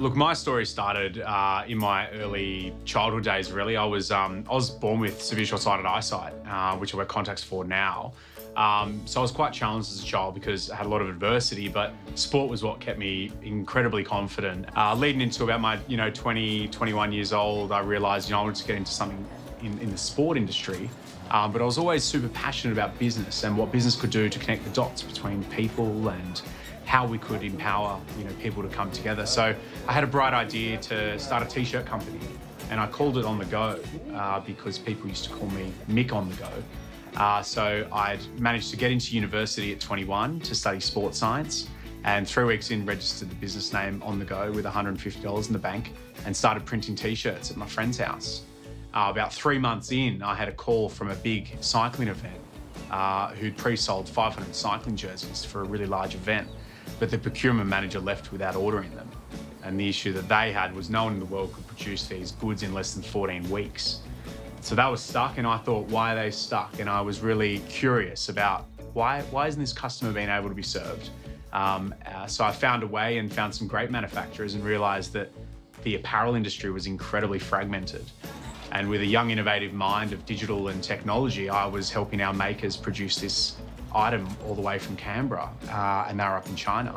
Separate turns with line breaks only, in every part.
Look, my story started in my early childhood days, really. I was born with severe short-sighted eyesight, which I wear contacts for now. So I was quite challenged as a child because I had a lot of adversity, but sport was what kept me incredibly confident. Leading into about my 20, 21 years old, I realised I wanted to get into something in the sport industry. But I was always super passionate about business and what business could do to connect the dots between people and how we could empower people to come together. So I had a bright idea to start a t-shirt company, and I called it On The Go because people used to call me Mick on the Go. So I'd managed to get into university at 21 to study sports science, and 3 weeks in registered the business name On The Go with $150 in the bank and started printing t-shirts at my friend's house. About 3 months in, I had a call from a big cycling event who'd pre-sold 500 cycling jerseys for a really large event, but the procurement manager left without ordering them. And the issue that they had was no one in the world could produce these goods in less than 14 weeks. So that was stuck, and I thought, why are they stuck? And I was really curious about why isn't this customer being able to be served? So I found a way and found some great manufacturers and realized that the apparel industry was incredibly fragmented. And with a young, innovative mind of digital and technology, I was helping our makers produce this item all the way from Canberra, and they're up in China.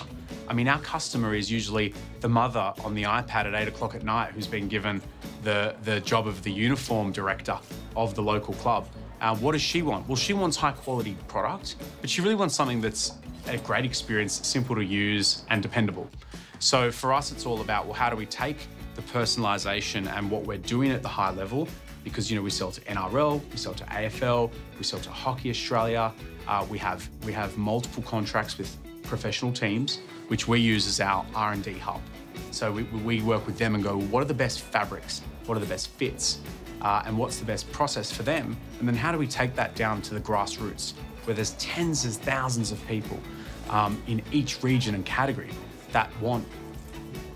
I mean, our customer is usually the mother on the iPad at 8 o'clock at night who's been given the job of the uniform director of the local club. What does she want? Well, she wants high quality product, but she really wants something that's a great experience, simple to use and dependable. So for us, it's all about, well, how do we take the personalization and what we're doing at the high level, because we sell to NRL, we sell to AFL, we sell to Hockey Australia, we have multiple contracts with professional teams, which we use as our R&D hub. So we work with them and go, what are the best fabrics? What are the best fits? And what's the best process for them? And then how do we take that down to the grassroots, where there's tens of thousands of people in each region and category that want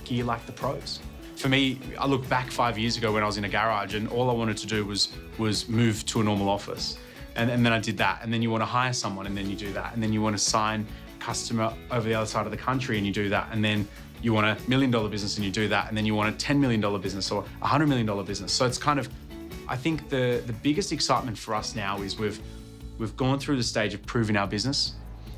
gear like the pros. For me, I look back 5 years ago when I was in a garage and all I wanted to do was move to a normal office. And then I did that. And then you want to hire someone and then you do that. And then you want to sign a customer over the other side of the country and you do that. And then you want $1 million business and you do that. And then you want a $10 million business or a $100 million business. So it's kind of, I think the biggest excitement for us now is we've gone through the stage of proving our business.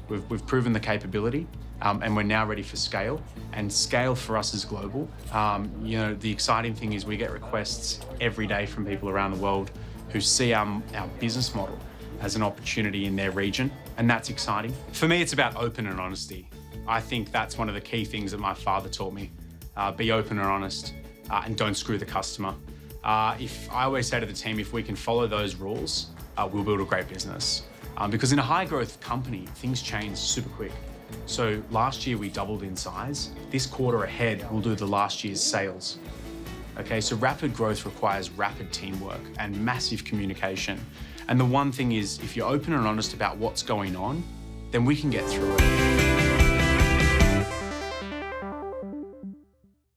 We've proven the capability. And we're now ready for scale, and scale for us is global. The exciting thing is we get requests every day from people around the world who see our business model as an opportunity in their region, and that's exciting. For me, it's about open and honesty. I think that's one of the key things that my father taught me. Be open and honest, and don't screw the customer. I always say to the team, if we can follow those rules, we'll build a great business. Because in a high growth company, things change super quick. So last year we doubled in size. This quarter ahead, we'll do the last year's sales. Okay, so rapid growth requires rapid teamwork and massive communication. And the one thing is, if you're open and honest about what's going on, then we can get through it.